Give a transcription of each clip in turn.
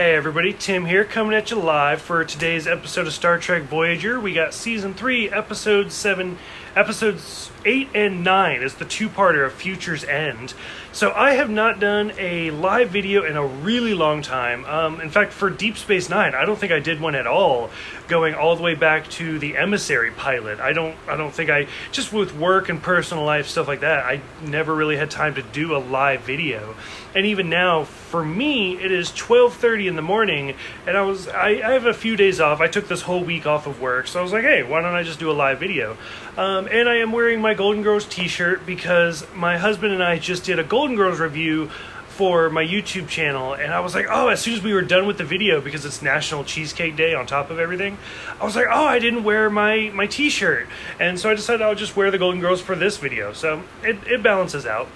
Hey everybody, Tim here, coming at you live for today's episode of Star Trek Voyager. We got Season 3, Episodes 8 and 9 is the two-parter of Future's End. So I have not done a live video in a really long time. In fact, for Deep Space Nine, I don't think I did one at all, going all the way back to the Emissary pilot. I don't think just with work and personal life, stuff like that, I never really had time to do a live video. And even now, for me, it is 12:30 in the morning, and I have a few days off. I took this whole week off of work, so I was like, hey, why don't I just do a live video? And I am wearing my Golden Girls t-shirt because my husband and I just did a Golden Girls review for my YouTube channel, and I was like, oh, as soon as we were done with the video, because it's National Cheesecake Day on top of everything, I was like, oh, I didn't wear my t-shirt, and so I decided I'll just wear the Golden Girls for this video, so it balances out.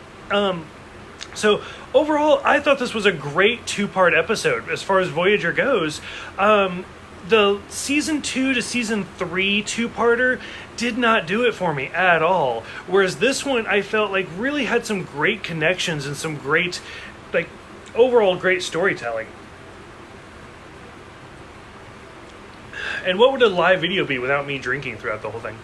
So overall, I thought this was a great two-part episode as far as Voyager goes. The Season 2 to Season 3 two-parter did not do it for me at all. Whereas this one, I felt like really had some great connections and some great, overall great storytelling. And what would a live video be without me drinking throughout the whole thing?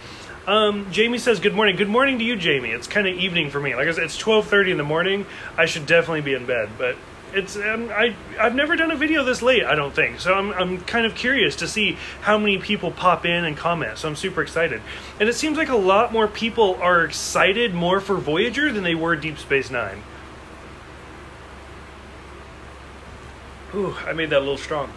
Jamie says, good morning. Good morning to you, Jamie. It's kind of evening for me. Like I said, it's 12:30 in the morning. I should definitely be in bed, but it's I've never done a video this late, I don't think. So I'm kind of curious to see how many people pop in and comment. So I'm super excited. And it seems like a lot more people are excited more for Voyager than they were Deep Space Nine. Ooh, I made that a little strong.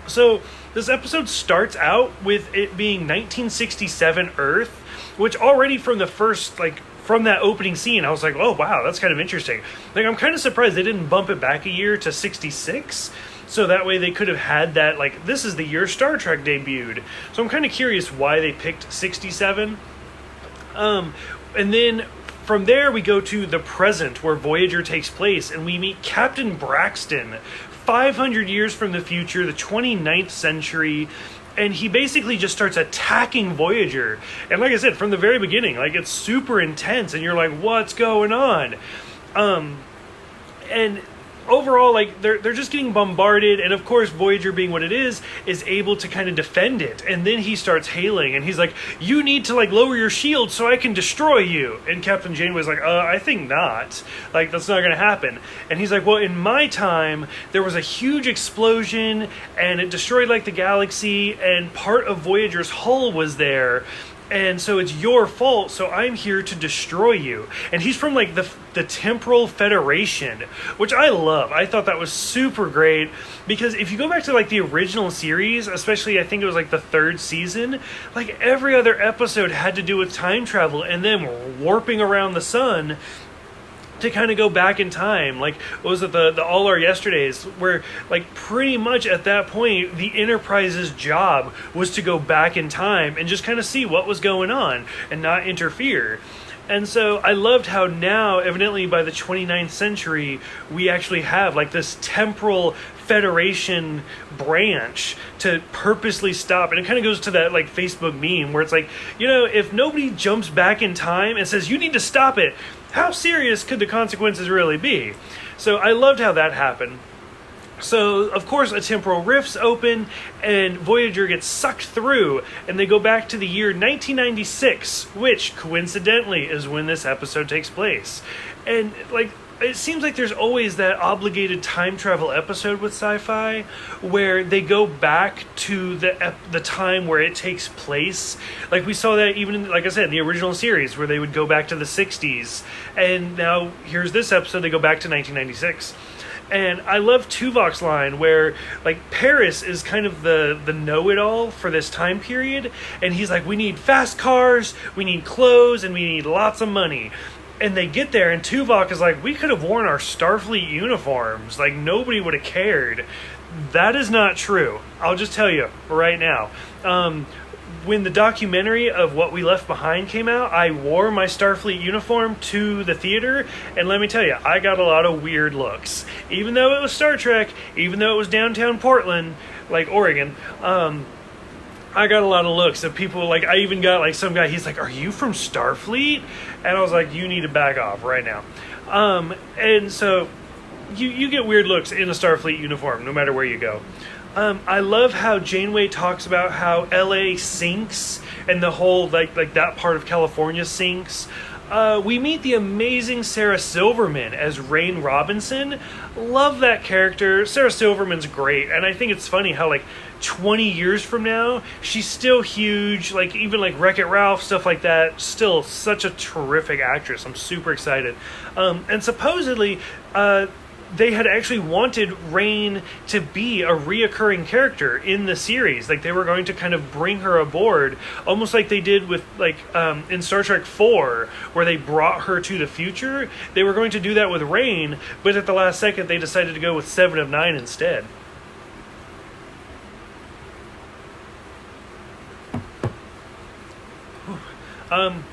So this episode starts out with it being 1967 Earth, which already from the first, from that opening scene, I was like, oh, wow, that's kind of interesting. I'm kind of surprised they didn't bump it back a year to 66, so that way they could have had that, this is the year Star Trek debuted. So I'm kind of curious why they picked 67. And then from there we go to the present, where Voyager takes place, and we meet Captain Braxton, 500 years from the future, the 29th century, and he basically just starts attacking Voyager. And like I said, from the very beginning, it's super intense, and you're like, what's going on? And overall, they're just getting bombarded, and of course, Voyager, being what it is able to kind of defend it. And then he starts hailing, and he's like, you need to lower your shield so I can destroy you. And Captain Janeway's like, I think not. That's not gonna happen. And he's like, well, in my time, there was a huge explosion, and it destroyed the galaxy, and part of Voyager's hull was there. And so it's your fault, so I'm here to destroy you. And he's from the Temporal Federation, which I love. I thought that was super great, because if you go back to the original series, especially I think it was the third season, every other episode had to do with time travel and them warping around the sun to kind of go back in time. What was it, the All Our Yesterdays, where pretty much at that point the Enterprise's job was to go back in time and just kind of see what was going on and not interfere. And so I loved how now, evidently by the 29th century, we actually have this temporal Federation branch to purposely stop. And it kind of goes to that Facebook meme where it's if nobody jumps back in time and says you need to stop it, how serious could the consequences really be? So I loved how that happened. So, of course, a temporal rift's open, and Voyager gets sucked through, and they go back to the year 1996, which, coincidentally, is when this episode takes place. And, it seems like there's always that obligated time travel episode with sci-fi where they go back to the time where it takes place. We saw that even in, I said, in the original series, where they would go back to the 60s. And now here's this episode, they go back to 1996. And I love Tuvok's line where, Paris is kind of the know-it-all for this time period. And he's like, we need fast cars, we need clothes, and we need lots of money. And they get there, and Tuvok is like, we could have worn our Starfleet uniforms. Nobody would have cared. That is not true. I'll just tell you right now. When the documentary of What We Left Behind came out, I wore my Starfleet uniform to the theater, and let me tell you, I got a lot of weird looks. Even though it was Star Trek, even though it was downtown Portland, Oregon, I got a lot of looks of people, I even got, some guy, he's like, are you from Starfleet? And I was like, you need to back off right now. And so you get weird looks in a Starfleet uniform, no matter where you go. I love how Janeway talks about how LA sinks and the whole like that part of California sinks. We meet the amazing Sarah Silverman as Rain Robinson. Love that character. Sarah Silverman's great, and I think it's funny how like 20 years from now she's still huge. Like even like Wreck-It Ralph, stuff like that. Still such a terrific actress. I'm super excited. And supposedly, they had actually wanted Rain to be a reoccurring character in the series. Like they were going to kind of bring her aboard, almost like they did with like in Star Trek 4, where they brought her to the future. They were going to do that with Rain, but at the last second they decided to go with 7 of 9 instead.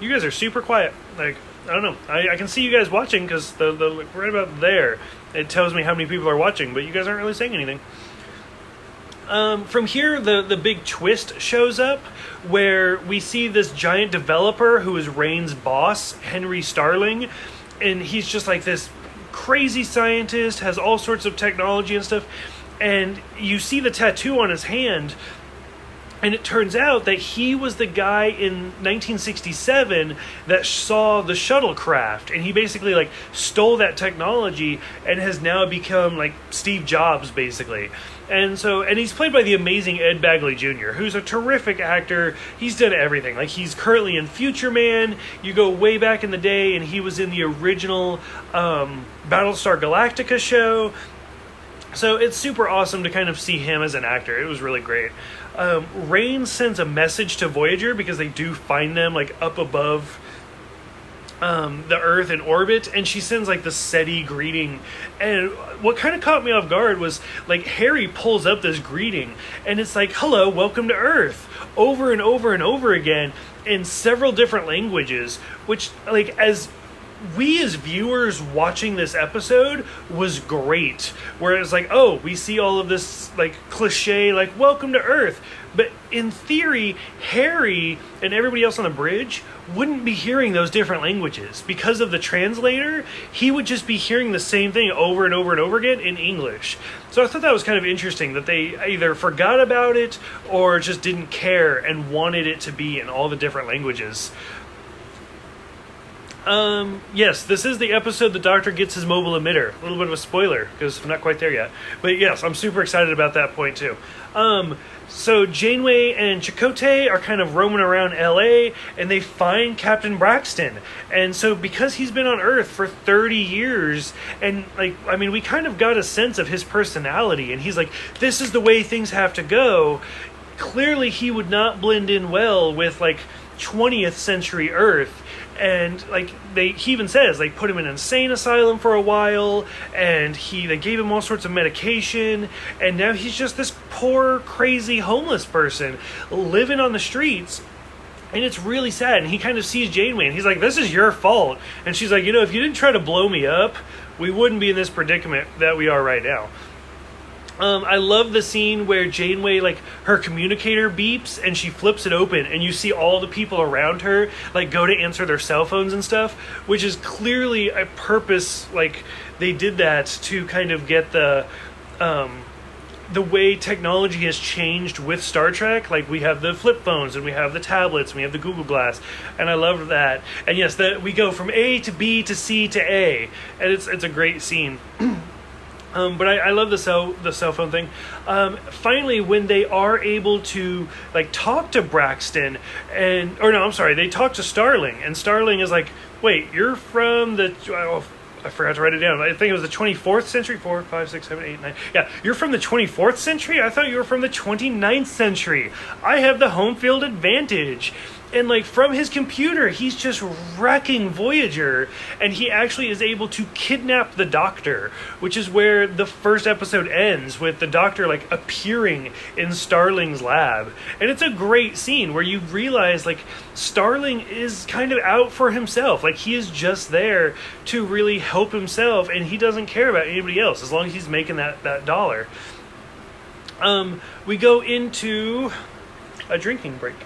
You guys are super quiet. Like, I don't know. I can see you guys watching because the right about there, it tells me how many people are watching, but you guys aren't really saying anything. From here, the big twist shows up, where we see this giant developer who is Rain's boss, Henry Starling, and he's just like this crazy scientist, has all sorts of technology and stuff, and you see the tattoo on his hand. And it turns out that he was the guy in 1967 that saw the shuttlecraft, and he basically like stole that technology and has now become like Steve Jobs basically. And he's played by the amazing Ed Bagley Jr., who's a terrific actor. He's done everything. Like he's currently in Future Man. You go way back in the day, and he was in the original Battlestar Galactica show. So it's super awesome to kind of see him as an actor. It was really great. Rain sends a message to Voyager because they do find them like up above the Earth in orbit, and she sends like the SETI greeting. And what kind of caught me off guard was like Harry pulls up this greeting, and it's like, "Hello, welcome to Earth," over and over and over again in several different languages, which like as we as viewers watching this episode was great, where it's like, oh, we see all of this like cliche like welcome to Earth, but in theory Harry and everybody else on the bridge wouldn't be hearing those different languages because of the translator. He would just be hearing the same thing over and over and over again in English. So I thought that was kind of interesting that they either forgot about it or just didn't care and wanted it to be in all the different languages. Yes, this is the episode the Doctor gets his mobile emitter. A little bit of a spoiler, because I'm not quite there yet. But yes, I'm super excited about that point, too. So Janeway and Chakotay are kind of roaming around LA, and they find Captain Braxton. And so because he's been on Earth for 30 years, and, like, I mean, we kind of got a sense of his personality, and he's like, this is the way things have to go. Clearly, he would not blend in well with, like, 20th century Earth. And like he even says they put him in an insane asylum for a while, and they gave him all sorts of medication, and now he's just this poor crazy homeless person living on the streets. And it's really sad. And he kind of sees Janeway and he's like, this is your fault. And she's like, if you didn't try to blow me up, we wouldn't be in this predicament that we are right now. I love the scene where Janeway, like, her communicator beeps and she flips it open, and you see all the people around her, like, go to answer their cell phones and stuff, which is clearly a purpose, like, they did that to kind of get the way technology has changed with Star Trek. Like, we have the flip phones, and we have the tablets, and we have the Google Glass, and I love that. And yes, we go from A to B to C to A, and it's a great scene. But I love the cell phone thing. Finally, when they are able to like talk to Braxton, they talk to Starling, and Starling is like, wait, you're from the I forgot to write it down. I think it was the 24th century. 4, 5, 6, 7, 8, 9. Yeah, you're from the 24th century? I thought you were from the 29th century. I have the home field advantage. And, like, from his computer, he's just wrecking Voyager. And he actually is able to kidnap the Doctor, which is where the first episode ends, with the Doctor, like, appearing in Starling's lab. And it's a great scene where you realize, like, Starling is kind of out for himself. Like, he is just there to really help himself, and he doesn't care about anybody else as long as he's making that dollar. We go into a drinking break.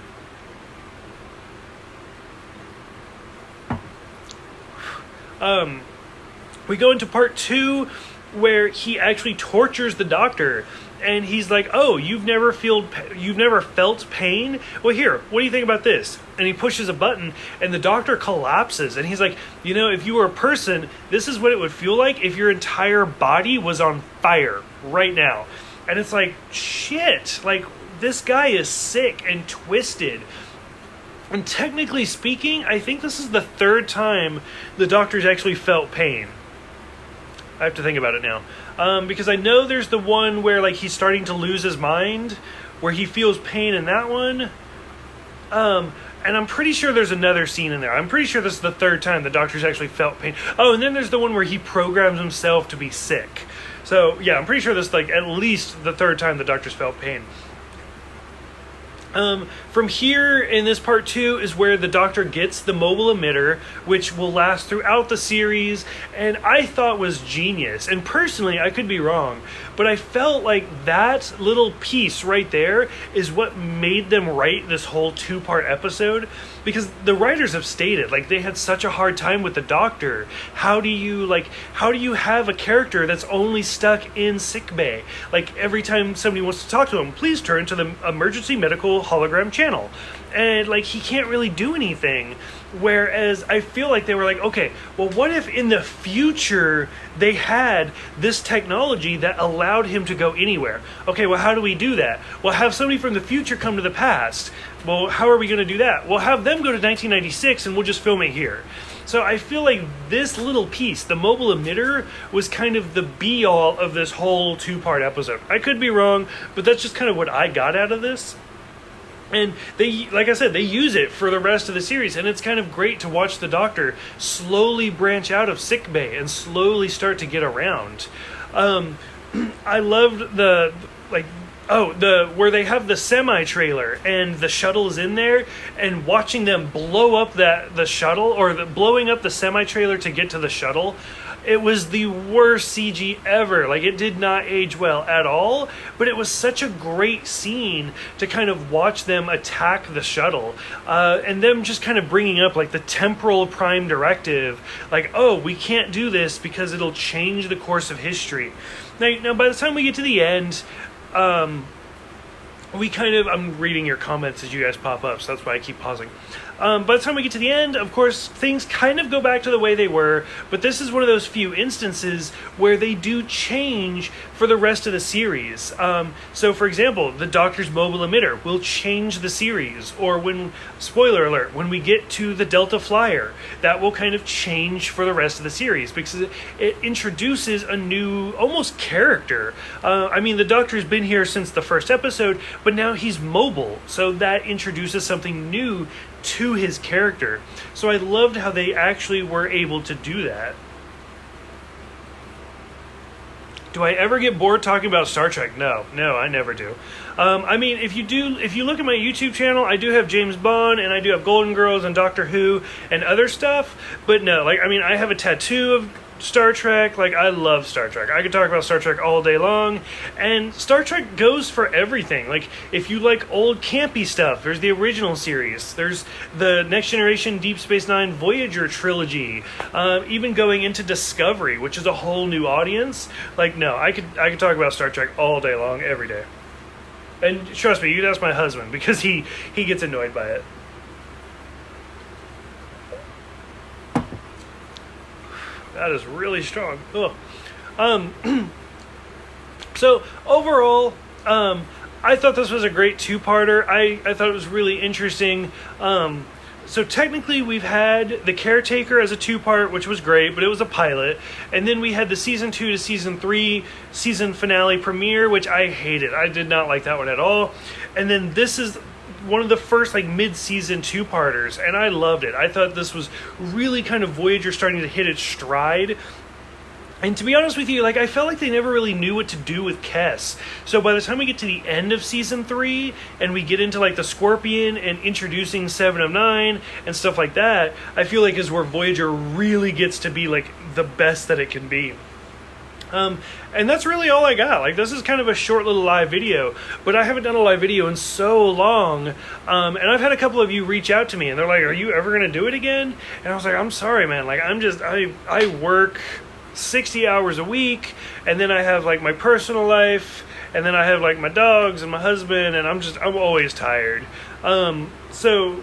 We go into part 2 where he actually tortures the Doctor. And he's like, oh, you've never felt pain? Well, here, what do you think about this? And he pushes a button, and the Doctor collapses. And he's like, you know, if you were a person, this is what it would feel like if your entire body was on fire right now. And it's like, shit, like, this guy is sick and twisted. And technically speaking, I think this is the third time the Doctor's actually felt pain. I have to think about it now. Because I know there's the one where like he's starting to lose his mind, where he feels pain in that one. And I'm pretty sure there's another scene in there. I'm pretty sure this is the third time the Doctor's actually felt pain. Oh, and then there's the one where he programs himself to be sick. So yeah, I'm pretty sure this is like at least the third time the Doctor's felt pain. From here in this part 2 is where the Doctor gets the mobile emitter, which will last throughout the series, and I thought was genius. And personally, I could be wrong, but I felt like that little piece right there is what made them write this whole 2-part episode, because the writers have stated like they had such a hard time with the Doctor. How do you have a character that's only stuck in sickbay? Like every time somebody wants to talk to him, please turn to the emergency medical hologram channel, and like he can't really do anything. Whereas I feel like they were like, okay, well, what if in the future they had this technology that allowed him to go anywhere? Okay, well, how do we do that? Well, have somebody from the future come to the past. Well, how are we going to do that? Well, have them go to 1996 and we'll just film it here. So I feel like this little piece, the mobile emitter, was kind of the be-all of this whole 2-part episode. I could be wrong, but that's just kind of what I got out of this. And they, like I said, they use it for the rest of the series, and it's kind of great to watch the Doctor slowly branch out of sickbay and slowly start to get around. I loved where they have the semi-trailer and the shuttle is in there, and watching them blow up the shuttle, or blowing up the semi-trailer to get to the shuttle. It was the worst CG ever. Like, it did not age well at all, but it was such a great scene to kind of watch them attack the shuttle, and them just kind of bringing up like the temporal prime directive, like, oh, we can't do this because it'll change the course of history. Now by the time we get to the end, I'm reading your comments as you guys pop up, so that's why I keep pausing. By the time we get to the end, of course, things kind of go back to the way they were, but this is one of those few instances where they do change for the rest of the series. So, for example, the Doctor's mobile emitter will change the series, or spoiler alert, when we get to the Delta Flyer, that will kind of change for the rest of the series, because it introduces a new, almost character. The Doctor's been here since the first episode, but now he's mobile, so that introduces something new to his character. So I loved how they actually were able to do that. Do I ever get bored talking about Star Trek? No, I never do. If you look at my YouTube channel, I do have James Bond, and I do have Golden Girls and Doctor Who and other stuff, but no, I have a tattoo of Star Trek. I love Star Trek. I could talk about Star Trek all day long, and Star Trek goes for everything. If you like old campy stuff, there's the original series, there's the Next Generation Deep Space Nine Voyager trilogy, even going into Discovery, which is a whole new audience. I could talk about Star Trek all day long, every day. And trust me, you can ask my husband, because he gets annoyed by it. That is really strong. So overall, I thought this was a great 2-parter. I thought it was really interesting. So technically we've had The Caretaker as a 2-part, which was great, but it was a pilot. And then we had the season 2 to season 3 season finale premiere, which I hated. I did not like that one at all. And then this is one of the first mid-season 2-parters, and I loved it. I thought this was really kind of Voyager starting to hit its stride. And to be honest with you, I felt like they never really knew what to do with Kes. So by the time we get to the end of season 3 and we get into the Scorpion and introducing 7 of 9 and stuff like that, I feel like is where Voyager really gets to be the best that it can be. And that's really all I got. This is kind of a short little live video, but I haven't done a live video in so long. And I've had a couple of you reach out to me, and they're like, are you ever going to do it again? And I was like, I'm sorry, man. I work 60 hours a week, and then I have like my personal life, and then I have like my dogs and my husband, and I'm always tired. So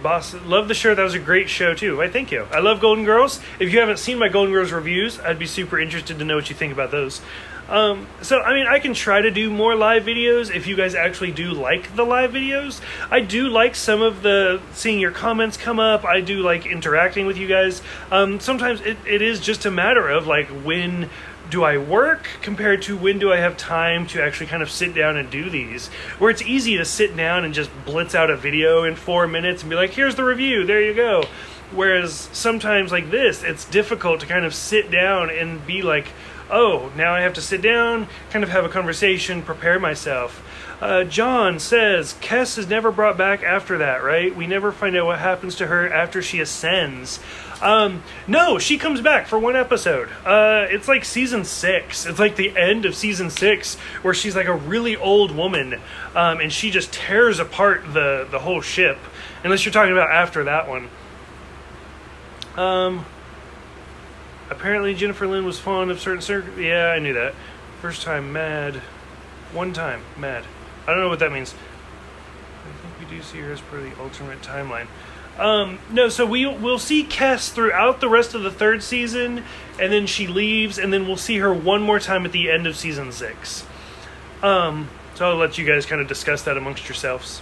boss, love the show. That was a great show too. Why, thank you. I love Golden Girls. If you haven't seen my Golden Girls reviews, I'd be super interested to know what you think about those. So, I mean, I can try to do more live videos if you guys actually do like the live videos. I do like some of the seeing your comments come up. I do like interacting with you guys. Sometimes it is just a matter of like, when do I work compared to when do I have time to actually kind of sit down and do these, where it's easy to sit down and just blitz out a video in 4 minutes and be like, here's the review, there you go. Whereas sometimes like this, it's difficult to kind of sit down and be like, oh, now I have to sit down, kind of have a conversation, prepare myself. John says, Kes is never brought back after that, right? We never find out what happens to her after she ascends. No, she comes back for one episode. It's like season 6. It's like the end of season 6, where she's like a really old woman, and she just tears apart the whole ship. Unless you're talking about after that one. Apparently Jennifer Lynn was fond of certain circles. Yeah, I knew that. First time mad. One time mad. I don't know what that means. I think we do see her as per the alternate timeline. No, so we'll see Kes throughout the rest of the 3rd season, and then she leaves, and then we'll see her one more time at the end of season 6. So I'll let you guys kind of discuss that amongst yourselves.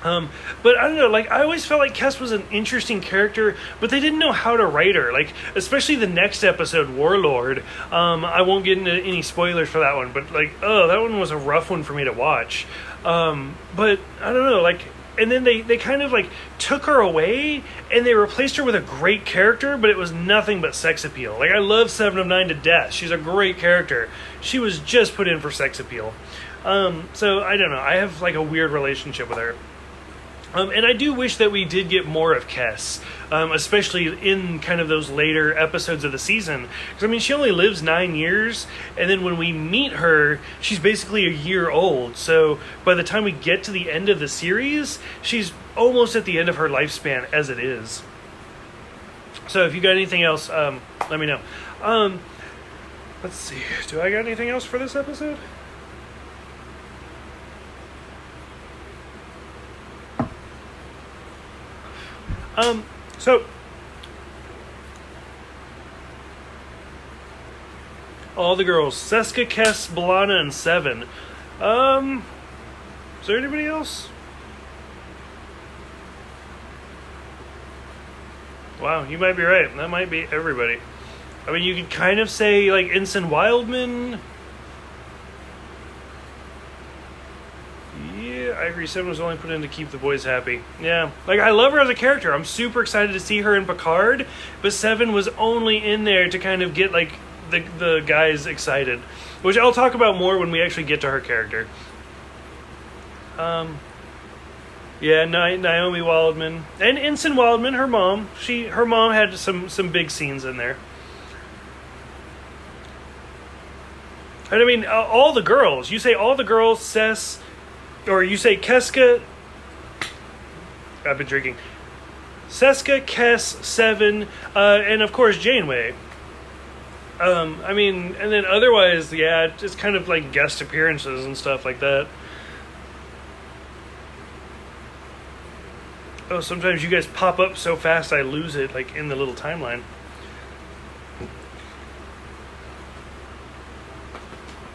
But I don't know, like, I always felt like Kes was an interesting character, but they didn't know how to write her. Like, especially the next episode, Warlord. I won't get into any spoilers for that one, but like, oh, that one was a rough one for me to watch. But I don't know, like, and then they kind of like took her away and they replaced her with a great character, but it was nothing but sex appeal. Like, I love 7 of 9 to death. She's a great character. She was just put in for sex appeal. So I don't know. I have like a weird relationship with her. And I do wish that we did get more of Kes, especially in kind of those later episodes of the season. Because, I mean, she only lives 9 years, and then when we meet her, she's basically a year old. So by the time we get to the end of the series, she's almost at the end of her lifespan as it is. So if you got anything else, let me know. Let's see. Do I got anything else for this episode? So all the girls, Seska, Kes, B'Elanna, and 7. Is there anybody else? Wow, you might be right. That might be everybody. I mean, you could kind of say like Ensign Wildman. I agree, 7 was only put in to keep the boys happy. Yeah, like, I love her as a character. I'm super excited to see her in Picard, but 7 was only in there to kind of get, like, the guys excited, which I'll talk about more when we actually get to her character. Yeah, Naomi Wildman. And Ensign Wildman, her mom. Her mom had some big scenes in there. And I mean, all the girls. You say all the girls, Cess... Or you say Keska... I've been drinking. Seska, Kes, 7, and of course Janeway. I mean, and then otherwise, yeah, just kind of like guest appearances and stuff like that. Oh, sometimes you guys pop up so fast I lose it, like, in the little timeline.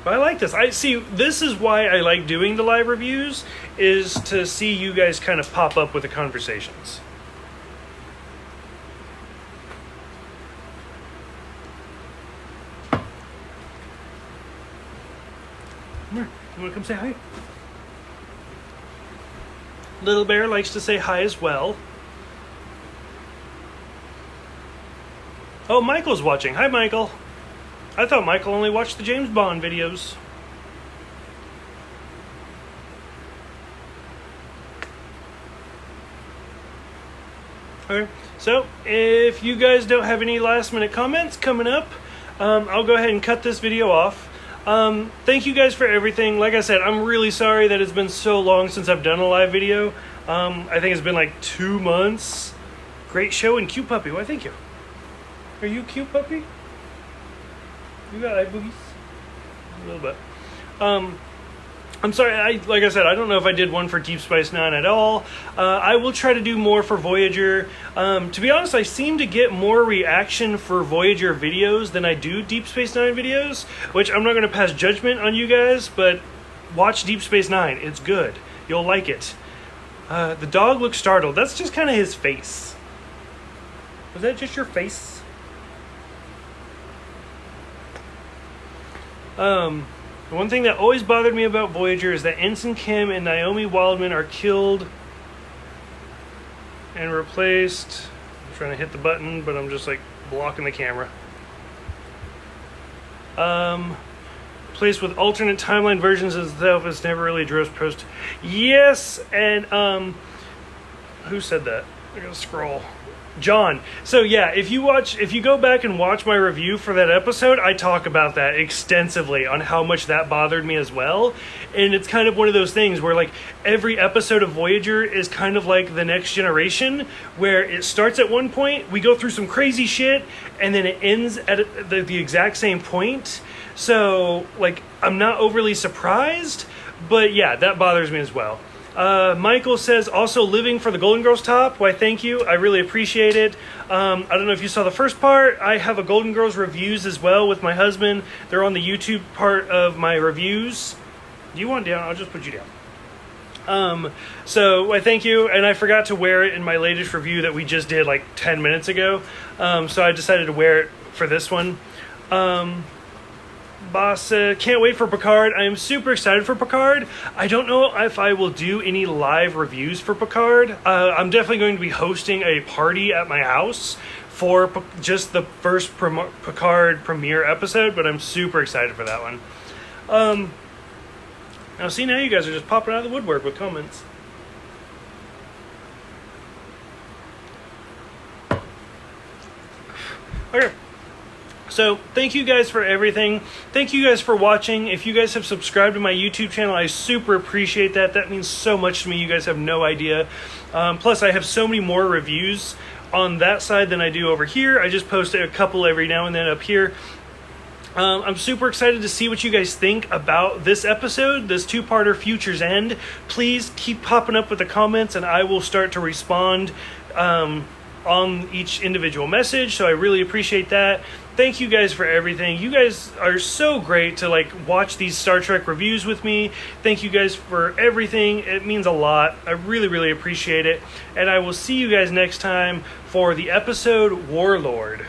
But I like this. This is why I like doing the live reviews, is to see you guys kind of pop up with the conversations. Come here. You want to come say hi? Little Bear likes to say hi as well. Oh, Michael's watching. Hi, Michael. I thought Michael only watched the James Bond videos. Okay, so if you guys don't have any last minute comments coming up, I'll go ahead and cut this video off. Thank you guys for everything. Like I said, I'm really sorry that it's been so long since I've done a live video. I think it's been like 2 months. Great show and cute puppy. Why, thank you. Are you cute, puppy? You got eye boogies? A little bit. I'm sorry, like I said, I don't know if I did one for Deep Space Nine at all. I will try to do more for Voyager. To be honest, I seem to get more reaction for Voyager videos than I do Deep Space Nine videos, which I'm not going to pass judgment on you guys, but watch Deep Space Nine. It's good. You'll like it. The dog looks startled. That's just kind of his face. Was that just your face? The one thing that always bothered me about Voyager is that Ensign Kim and Naomi Wildman are killed and replaced. I'm trying to hit the button, but I'm just like blocking the camera. Replaced with alternate timeline versions of itself is never really addressed post. Yes, and who said that? I gotta scroll. John. So yeah, if you go back and watch my review for that episode, I talk about that extensively on how much that bothered me as well. And it's kind of one of those things where like every episode of Voyager is kind of like The Next Generation, where it starts at one point, we go through some crazy shit, and then it ends at the exact same point. So like I'm not overly surprised, but yeah, that bothers me as well. Michael says, also living for the Golden Girls top. Why, thank you. I really appreciate it. I don't know if you saw the first part. I have a Golden Girls reviews as well with my husband. They're on the YouTube part of my reviews. Do you want down? I'll just put you down. So I thank you. And I forgot to wear it in my latest review that we just did like 10 minutes ago. So I decided to wear it for this one. Boss, can't wait for Picard. I am super excited for Picard. I don't know if I will do any live reviews for Picard. I'm definitely going to be hosting a party at my house for just the first Picard premiere episode, but I'm super excited for that one. Now see, now you guys are just popping out of the woodwork with comments. Okay. So, thank you guys for everything. Thank you guys for watching. If you guys have subscribed to my YouTube channel, I super appreciate that. That means so much to me. You guys have no idea. Plus, I have so many more reviews on that side than I do over here. I just post a couple every now and then up here. I'm super excited to see what you guys think about this episode, this two-parter Future's End. Please keep popping up with the comments, and I will start to respond on each individual message. So I really appreciate that. Thank you guys for everything. You guys are so great to like watch these Star Trek reviews with me. Thank you guys for everything. It means a lot. I really, really appreciate it. And I will see you guys next time for the episode Warlord.